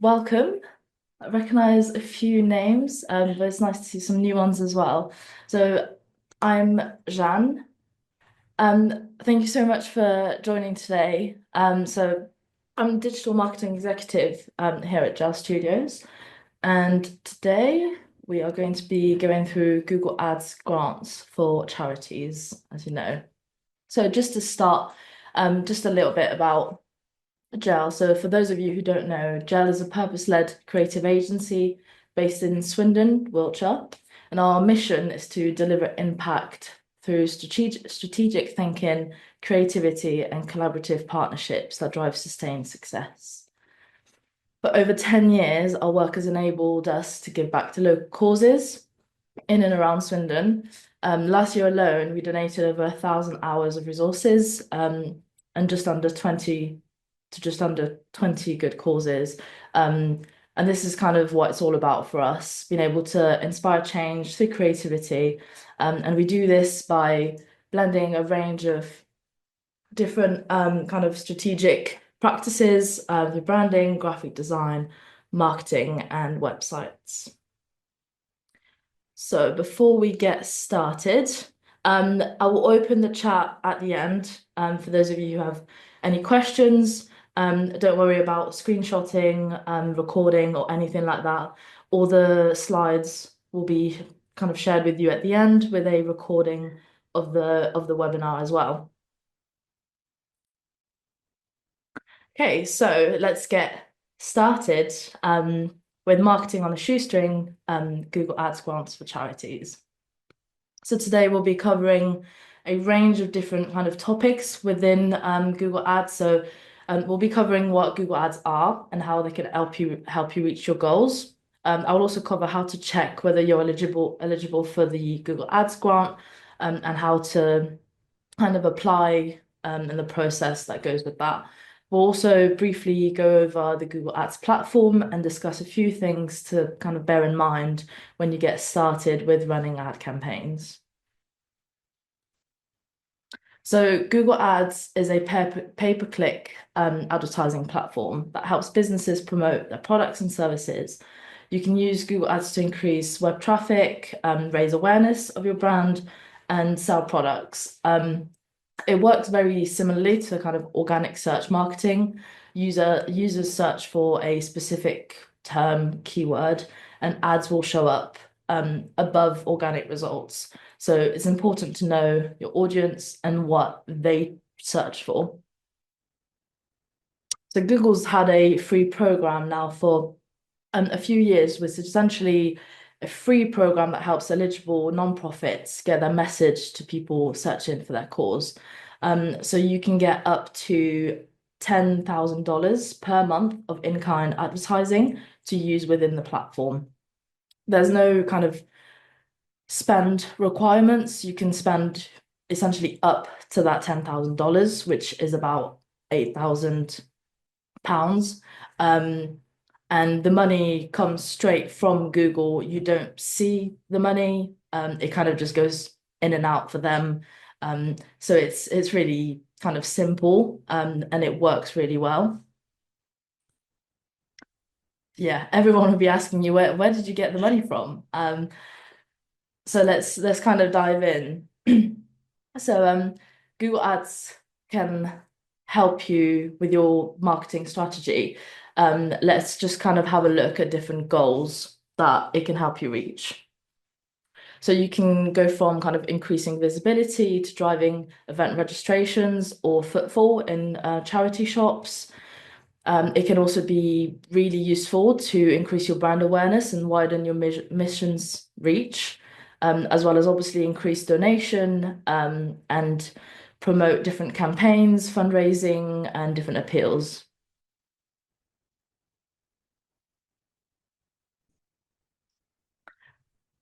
welcome. I recognize a few names, but it's nice to see some new ones as well. So I'm Jeanne. Thank you so much for joining today. So I'm digital marketing executive here at Gel Studios, and today we are going to be going through Google Ads grants for charities, as you know. So just to start, just a little bit about Gel. So for those of you who don't know, Gel is a purpose-led creative agency based in Swindon, Wiltshire, and our mission is to deliver impact through strategic thinking, creativity, and collaborative partnerships that drive sustained success. For over 10 years, our work has enabled us to give back to local causes in and around Swindon. Last year alone, we donated over 1,000 hours of resources and just under 20 good causes. And this is kind of what it's all about for us, being able to inspire change through creativity. And we do this by blending a range of different kind of strategic practices, the branding, graphic design, marketing, and websites. So before we get started, I will open the chat at the end for those of you who have any questions. Don't worry about screenshotting, recording, or anything like that. All the slides will be kind of shared with you at the end with a recording of the webinar as well. Okay, so let's get started with marketing on a shoestring, Google Ads grants for charities. So today we'll be covering a range of different kind of topics within Google Ads. So we'll be covering what Google Ads are and how they can help you reach your goals. I will also cover how to check whether you're eligible for the Google Ads grant and how to kind of apply and the process that goes with that. We'll also briefly go over the Google Ads platform and discuss a few things to kind of bear in mind when you get started with running ad campaigns. So Google Ads is a pay-per-click advertising platform that helps businesses promote their products and services. You can use Google Ads to increase web traffic, raise awareness of your brand, and sell products. It works very similarly to kind of organic search marketing. Users search for a specific term, keyword, and ads will show up above organic results. So it's important to know your audience and what they search for. So Google's had a free program now for a few years, which is essentially a free program that helps eligible nonprofits get their message to people searching for their cause. So you can get up to $10,000 per month of in-kind advertising to use within the platform. There's no kind of spend requirements. You can spend essentially up to that $10,000, which is about £8,000. And the money comes straight from Google. You don't see the money. It kind of just goes in and out for them. So it's really kind of simple and it works really well. Yeah, everyone will be asking you where did you get the money from? So let's kind of dive in. So Google Ads can help you with your marketing strategy. Let's just kind of have a look at different goals that it can help you reach. So you can go from kind of increasing visibility to driving event registrations or footfall in charity shops. It can also be really useful to increase your brand awareness and widen your mission's reach, as well as obviously increase donation and promote different campaigns, fundraising, and different appeals.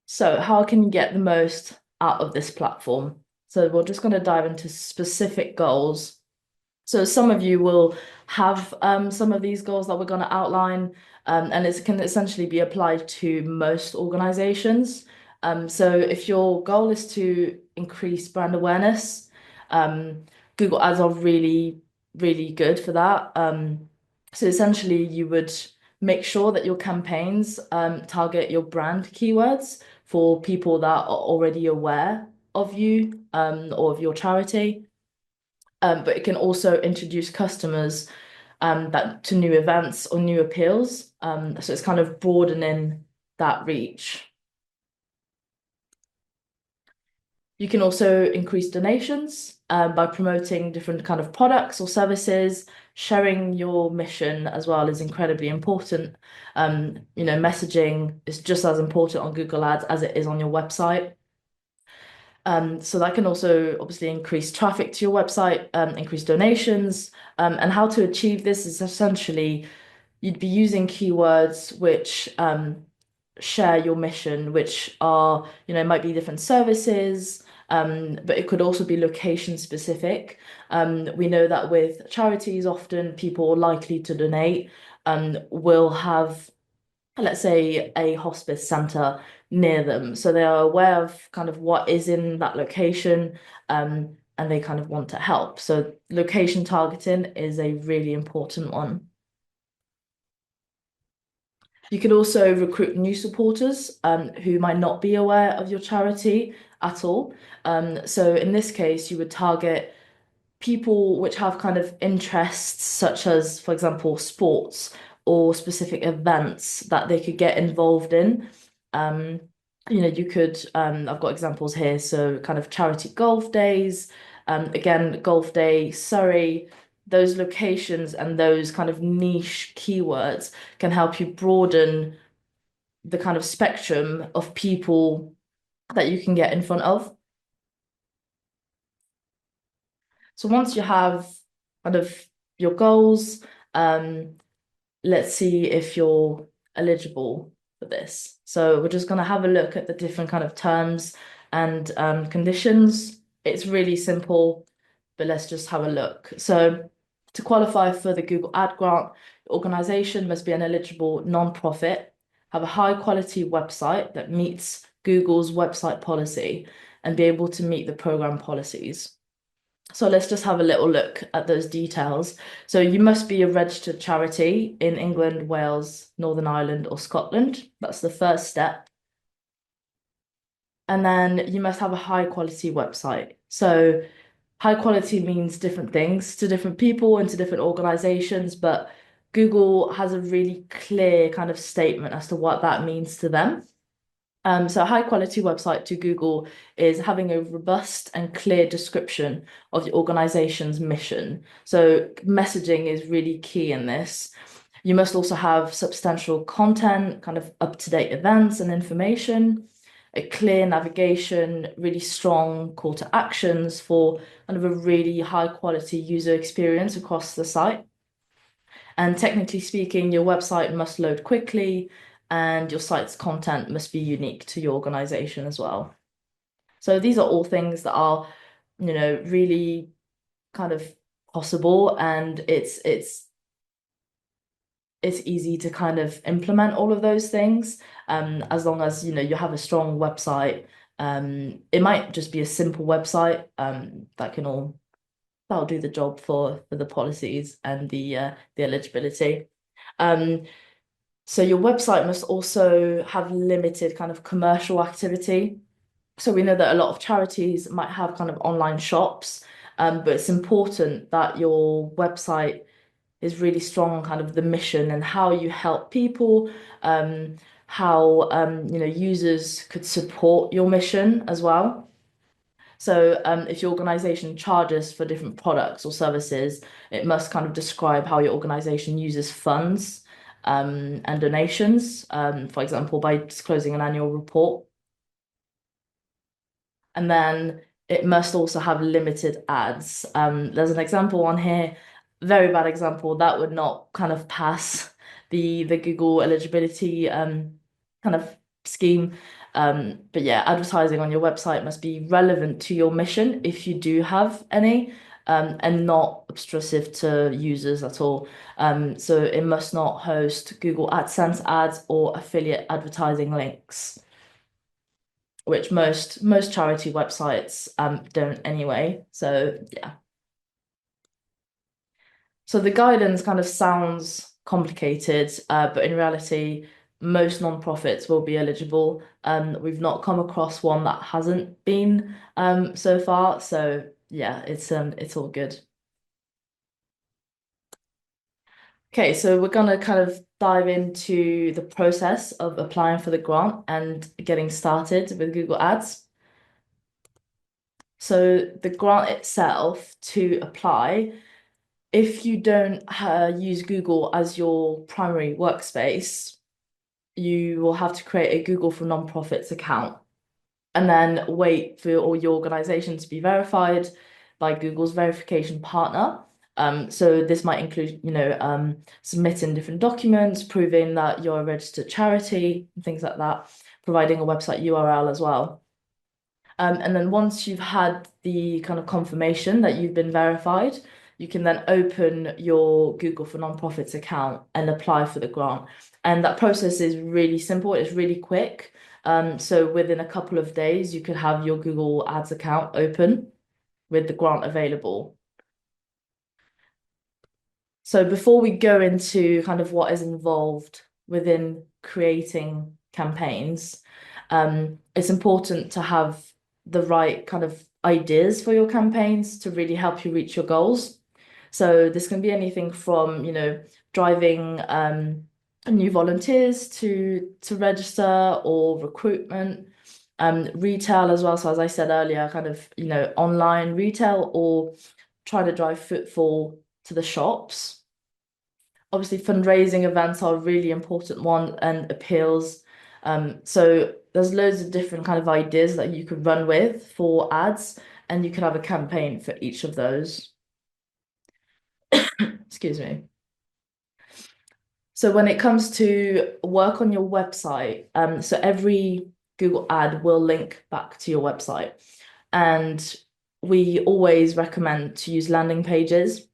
So how can you get the most out of this platform? So we're just going to dive into specific goals. So some of you will have some of these goals that we're going to outline, and it can essentially be applied to most organizations. So if your goal is to increase brand awareness, Google Ads are really, really good for that. So essentially you would make sure that your campaigns target your brand keywords for people that are already aware of you or of your charity. But it can also introduce customers that to new events or new appeals. So it's kind of broadening that reach. You can also increase donations by promoting different kind of products or services. Sharing your mission as well is incredibly important. Messaging is just as important on Google Ads as it is on your website. So that can also obviously increase traffic to your website, increase donations. And how to achieve this is essentially you'd be using keywords which share your mission, which are, might be different services, but it could also be location specific. We know that with charities, often people likely to donate will have, let's say, a hospice centre near them. So they are aware of kind of what is in that location, and they kind of want to help. So location targeting is a really important one. You could also recruit new supporters who might not be aware of your charity at all. So in this case, you would target people which have kind of interests such as, for example, sports or specific events that they could get involved in. Um, you could, I've got examples here, so kind of charity golf days, again, golf day, Surrey, those locations and those kind of niche keywords can help you broaden the kind of spectrum of people that you can get in front of. So once you have kind of your goals, um, let's see if you're eligible for this. So we're just going to have a look at the different kind of terms and conditions. It's really simple, but let's just have a look. So to qualify for the Google Ad Grant, the organization must be an eligible non-profit, have a high quality website that meets Google's website policy, and be able to meet the program policies. So let's just have a little look at those details. So you must be a registered charity in England, Wales, Northern Ireland, or Scotland. That's the first step. And then you must have a high quality website. So high quality means different things to different people and to different organizations, but Google has a really clear kind of statement as to what that means to them. So a high quality website to Google is having a robust and clear description of the organization's mission. So messaging is really key in this. You must also have substantial content, kind of up-to-date events and information, a clear navigation, really strong call to actions for kind of a really high quality user experience across the site. And technically speaking, your website must load quickly and your site's content must be unique to your organization as well. So these are all things that are, really kind of possible, and it's easy to kind of implement all of those things as long as you have a strong website. It might just be a simple website that'll do the job for the policies and the eligibility. So your website must also have limited kind of commercial activity. So we know that a lot of charities might have kind of online shops, but it's important that your website is really strong on kind of the mission and how you help people, how users could support your mission as well. So if your organization charges for different products or services, it must kind of describe how your organization uses funds and donations, for example, by disclosing an annual report. And then it must also have limited ads. There's an example on here, very bad example, that would not kind of pass the Google eligibility kind of scheme. But yeah, advertising on your website must be relevant to your mission if you do have any, and not obtrusive to users at all. So it must not host Google AdSense ads or affiliate advertising links, which most charity websites don't anyway. So yeah. So the guidance kind of sounds complicated, but in reality, most nonprofits will be eligible. We've not come across one that hasn't been so far. So yeah, it's all good. Okay, so we're gonna kind of dive into the process of applying for the grant and getting started with Google Ads. So the grant itself to apply, if you don't use Google as your primary workspace, you will have to create a Google for Nonprofits account and then wait for all your organization to be verified by Google's verification partner. So this might include, submitting different documents, proving that you're a registered charity, and things like that, providing a website URL as well. And then once you've had the kind of confirmation that you've been verified, you can then open your Google for Nonprofits account and apply for the grant. And that process is really simple, it's really quick. So within a couple of days, you could have your Google Ads account open with the grant available. So before we go into kind of what is involved within creating campaigns, it's important to have the right kind of ideas for your campaigns to really help you reach your goals. So this can be anything from, driving new volunteers to register or recruitment, retail as well. So as I said earlier, kind of, online retail or try to drive footfall to the shops. Obviously, fundraising events are a really important one and appeals. So there's loads of different kind of ideas that you could run with for ads, and you could have a campaign for each of those. Excuse me. So when it comes to work on your website, so every Google ad will link back to your website. And we always recommend to use landing pages.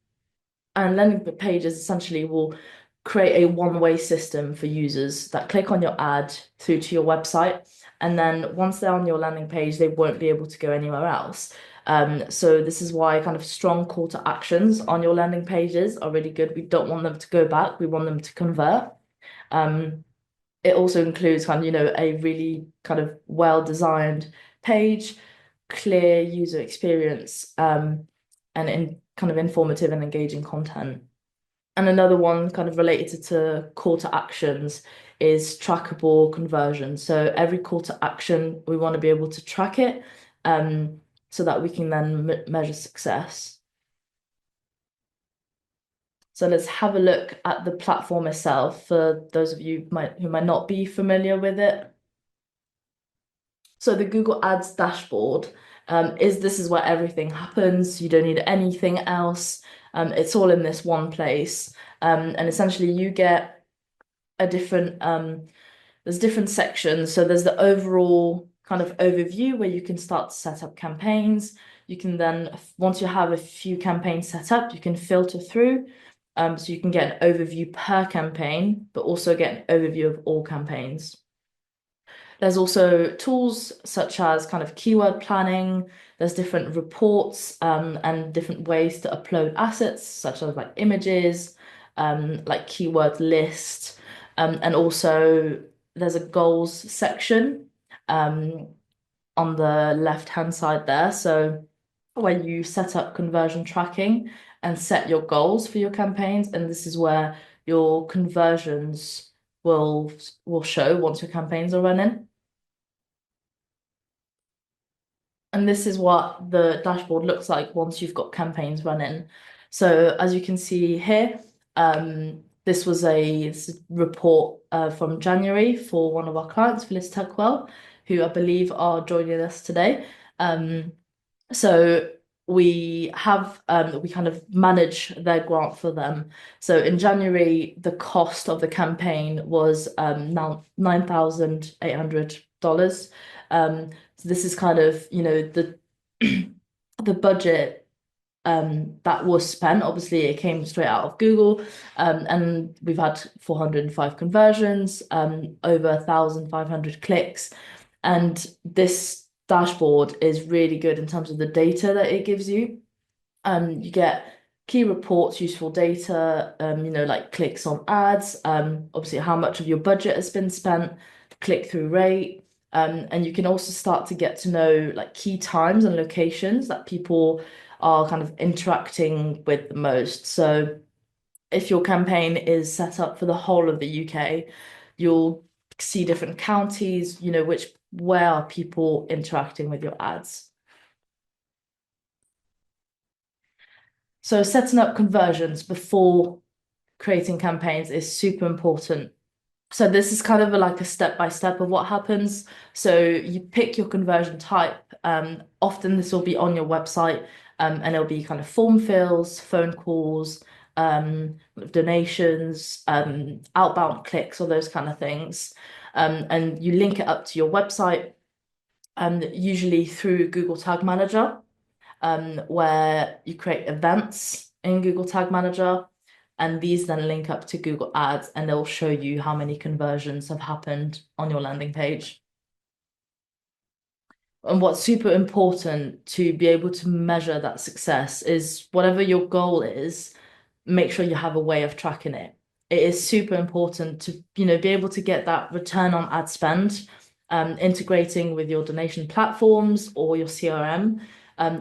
And landing pages essentially will create a one-way system for users that click on your ad through to your website. And then once they're on your landing page, they won't be able to go anywhere else. So this is why kind of strong call to actions on your landing pages are really good. We don't want them to go back. We want them to convert. Um, it also includes kind of, a really kind of well-designed page, clear user experience, and in kind of informative and engaging content. And another one kind of related to call to actions is trackable conversion. So every call to action, we want to be able to track it, so that we can then measure success. So let's have a look at the platform itself for those of you who might not be familiar with it. So the Google Ads dashboard is this is where everything happens. You don't need anything else. It's all in this one place. And essentially you get a different there's different sections. So there's the overall kind of overview where you can start to set up campaigns. You can then, once you have a few campaigns set up, you can filter through. So you can get an overview per campaign, but also get an overview of all campaigns. There's also tools such as kind of keyword planning. There's different reports and different ways to upload assets, such as like images, like keyword list. And also there's a goals section on the left-hand side there. So where you set up conversion tracking and set your goals for your campaigns. And this is where your conversions will show once your campaigns are running. And this is what the dashboard looks like once you've got campaigns running. So as you can see here, this was this report from January for one of our clients, Phyllis Tuckwell, who I believe are joining us today. So we kind of manage their grant for them. So in January, the cost of the campaign was now $9,800. So this is kind of, the budget that was spent. Obviously, it came straight out of Google, and we've had 405 conversions, over 1,500 clicks. And this dashboard is really good in terms of the data that it gives you. You get key reports, useful data, like clicks on ads, obviously how much of your budget has been spent, click-through rate, and you can also start to get to know like key times and locations that people are kind of interacting with the most. So if your campaign is set up for the whole of the UK, you'll see different counties, where are people interacting with your ads. So setting up conversions before creating campaigns is super important. So this is kind of like a step by step of what happens. So you pick your conversion type. Often this will be on your website, and it'll be kind of form fills, phone calls, donations, outbound clicks, all those kind of things. And you link it up to your website, usually through Google Tag Manager, where you create events in Google Tag Manager, and these then link up to Google Ads, and they'll show you how many conversions have happened on your landing page. And what's super important to be able to measure that success is whatever your goal is, make sure you have a way of tracking it. It is super important to, be able to get that return on ad spend, integrating with your donation platforms or your CRM,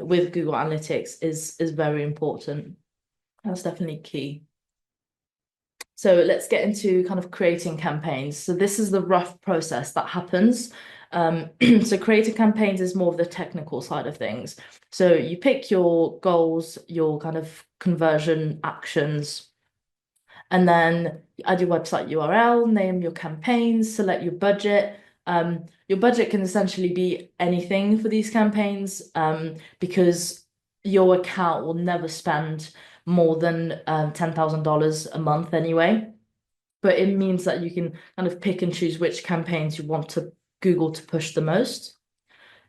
with Google Analytics is very important. That's definitely key. So let's get into kind of creating campaigns. So this is the rough process that happens. So creating campaigns is more of the technical side of things. So you pick your goals, your kind of conversion actions, and then you add your website URL, name your campaigns, select your budget. Your budget can essentially be anything for these campaigns, because your account will never spend more than $10,000 a month anyway. But it means that you can kind of pick and choose which campaigns you want to Google to push the most.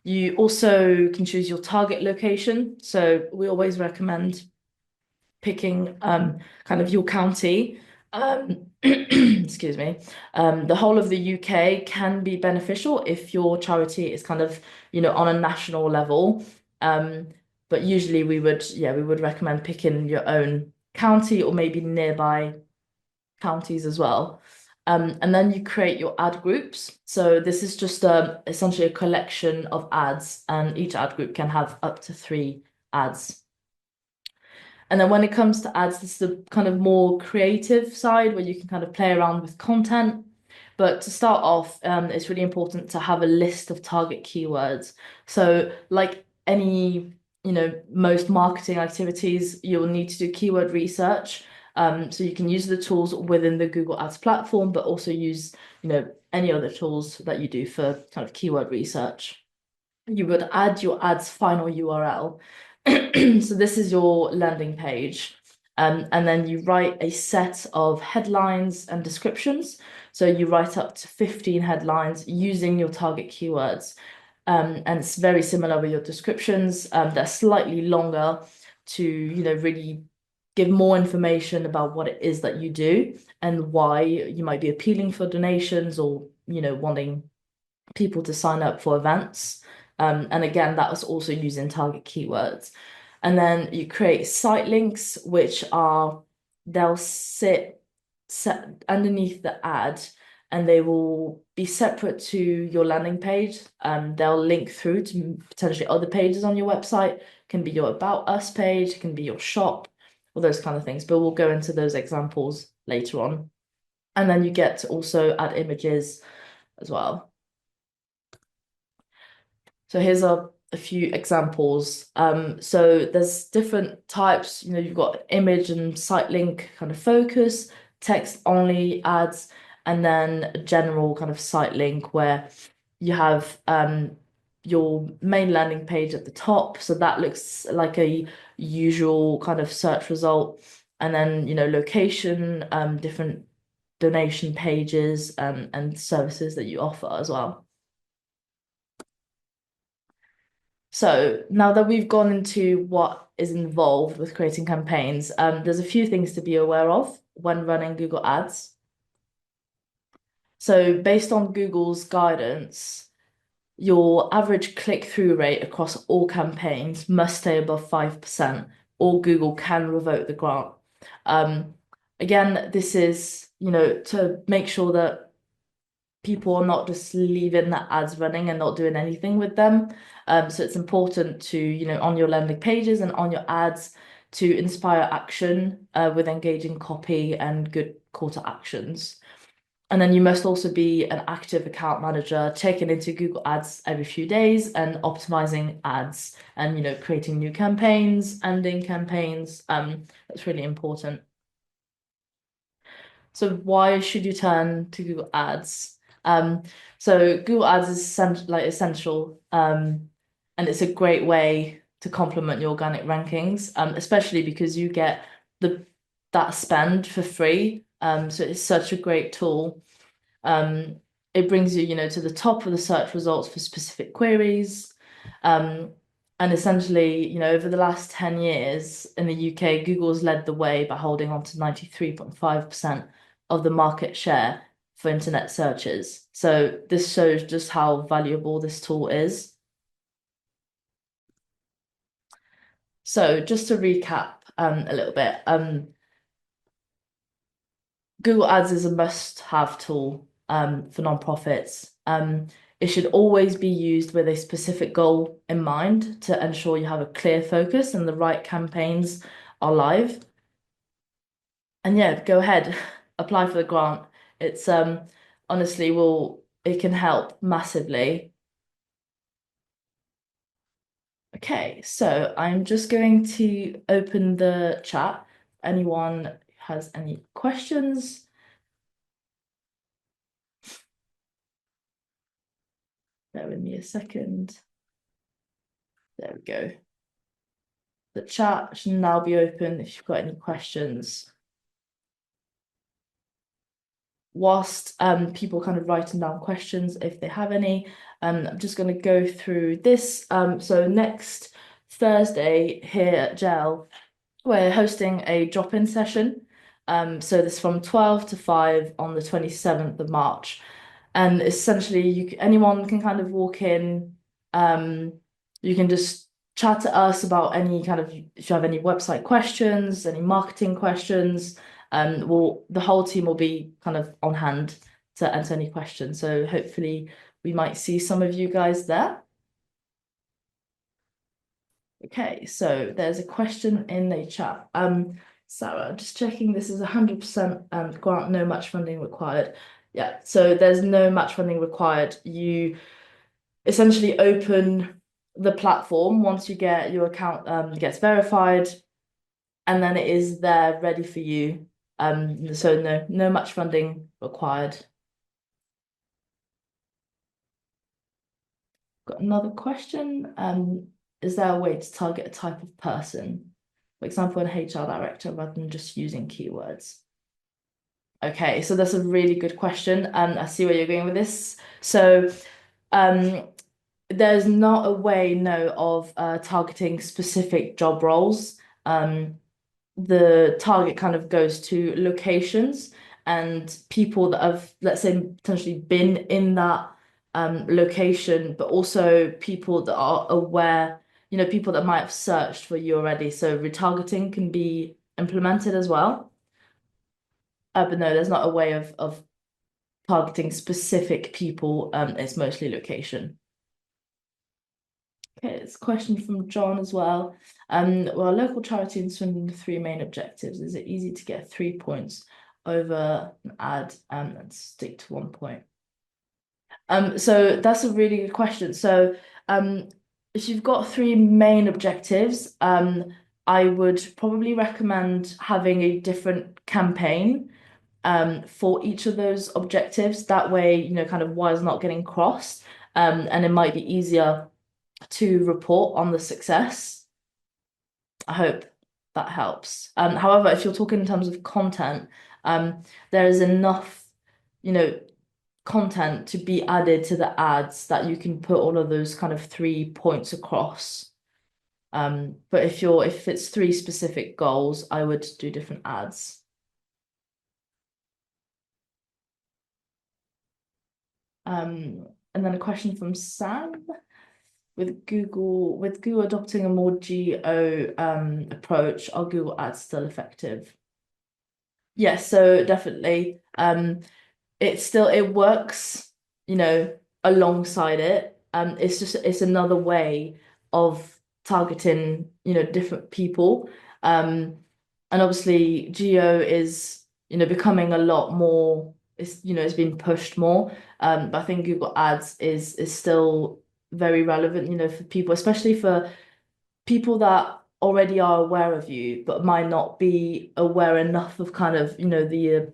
You also can choose your target location. So we always recommend picking kind of your county. Excuse me. The whole of the UK can be beneficial if your charity is kind of, on a national level. But usually we would recommend picking your own county or maybe nearby counties as well. And then you create your ad groups. So this is just essentially a collection of ads, and each ad group can have up to 3 ads. And then when it comes to ads, this is the kind of more creative side where you can kind of play around with content. But to start off, it's really important to have a list of target keywords. So like any, most marketing activities, you'll need to do keyword research. So you can use the tools within the Google Ads platform, but also use, any other tools that you do for kind of keyword research. You would add your ad's final URL. So this is your landing page. And then you write a set of headlines and descriptions. So you write up to 15 headlines using your target keywords. And it's very similar with your descriptions. They're slightly longer to, really give more information about what it is that you do and why you might be appealing for donations or, wanting people to sign up for events. And again, that was also using target keywords. And then you create site links, which they'll sit set underneath the ad, and they will be separate to your landing page. They'll link through to potentially other pages on your website. Can be your About Us page, can be your shop, all those kind of things. But we'll go into those examples later on. And then you get to also add images as well. So here's a few examples. So there's different types, you've got image and site link kind of focus, text only ads, and then a general kind of site link where you have your main landing page at the top. So that looks like a usual kind of search result. And then, location, different donation pages, and services that you offer as well. So now that we've gone into what is involved with creating campaigns, there's a few things to be aware of when running Google Ads. So based on Google's guidance, your average click-through rate across all campaigns must stay above 5%. or Google can revoke the grant. Um, Again, this is, to make sure that people are not just leaving the ads running and not doing anything with them. So it's important to, on your landing pages and on your ads to inspire action with engaging copy and good call to actions. And then you must also be an active account manager, checking into Google Ads every few days and optimizing ads and, creating new campaigns, ending campaigns. That's really important. So why should you turn to Google Ads? Um, so Google Ads is essential, and it's a great way to complement your organic rankings, especially because you get the that spend for free. So it's such a great tool. Um, it brings you, to the top of the search results for specific queries. Um, and essentially, over the last 10 years in the UK, Google's led the way by holding on to 93.5% of the market share for internet searches. So this shows just how valuable this tool is. So just to recap a little bit, Google Ads is a must-have tool for nonprofits. It should always be used with a specific goal in mind to ensure you have a clear focus and the right campaigns are live. And yeah, go ahead, apply for the grant. It's honestly it can help massively. Okay, so I'm just going to open the chat. Anyone has any questions? Bear with me a second. There we go. The chat should now be open if you've got any questions. Whilst people kind of writing down questions if they have any, I'm just going to go through this. So next Thursday here at GEL, we're hosting a drop-in session. So this from 12 to 5 on the 27th of March. And essentially anyone can kind of walk in. You can just chat to us about any kind of if you have any website questions, any marketing questions. The whole team will be kind of on hand to answer any questions. So hopefully we might see some of you guys there. Okay, so there's a question in the chat. Sarah, just checking this is 100% grant, no match funding required. Yeah, so there's no match funding required. You essentially open the platform once you get your account gets verified, and then it is there ready for you. So no match funding required. Got another question. Is there a way to target a type of person? For example, an HR director rather than just using keywords. Okay, so that's a really good question. I see where you're going with this. So um, there's not a way, no, of targeting specific job roles. The target kind of goes to locations and people that have, let's say, potentially been in that location, but also people that are aware, people that might have searched for you already. So retargeting can be implemented as well. But no, there's not a way of targeting specific people. It's mostly location. Okay, it's a question from John as well. Well, local charity and swindling the three main objectives. Is it easy to get 3 points over an ad and stick to 1 point? So that's a really good question. So if you've got three main objectives, I would probably recommend having a different campaign for each of those objectives. That way, kind of wires not getting crossed. And it might be easier to report on the success. I hope that helps. However, if you're talking in terms of content, there is enough, you know, content to be added to the ads that you can put all of those kind of 3 points across. But if it's three specific goals, I would do different ads. And then a question from Sam. with Google adopting a more geo approach, are Google ads still effective? Yes, so definitely. It works, you know, alongside it. It's another way of targeting, different people. Um, and obviously geo is, becoming a lot more, it's been pushed more. But I think Google Ads is still very relevant, for people, especially for people that already are aware of you, but might not be aware enough of kind of, the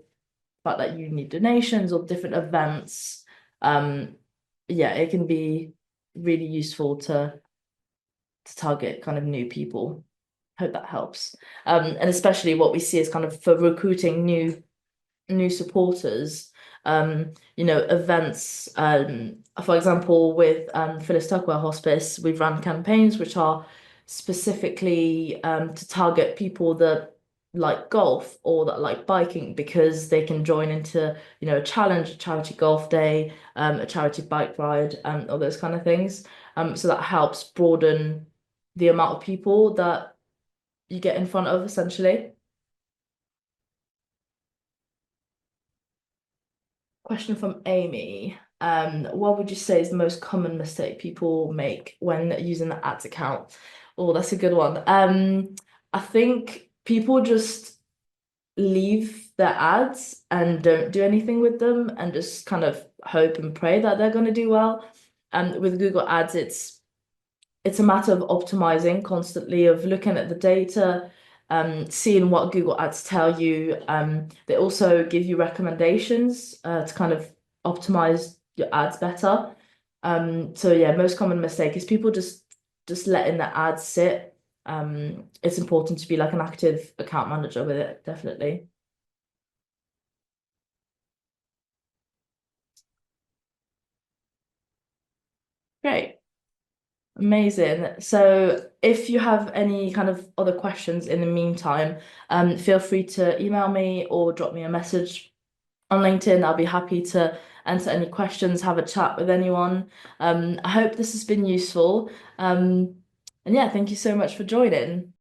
fact that you need donations or different events. Um, yeah, it can be really useful to target kind of new people. Hope that helps. And especially what we see is kind of for recruiting new supporters, events. For example, with Phyllis Tuckwell Hospice, we've run campaigns which are specifically to target people that like golf or that like biking because they can join into, a challenge, a charity golf day, a charity bike ride, all those kind of things. So that helps broaden the amount of people that you get in front of essentially. Question from Amy. What would you say is the most common mistake people make when using the ads account? Oh, that's a good one. I think people just leave their ads and don't do anything with them and just kind of hope and pray that they're going to do well. And with Google Ads, it's a matter of optimizing constantly, of looking at the data, seeing what Google Ads tell you. They also give you recommendations to kind of optimize your ads better. So yeah, most common mistake is people just letting the ads sit. It's important to be like an active account manager with it, definitely. Great. Amazing. So if you have any kind of other questions in the meantime, feel free to email me or drop me a message on LinkedIn. I'll be happy to answer any questions, have a chat with anyone. I hope this has been useful. And yeah, thank you so much for joining.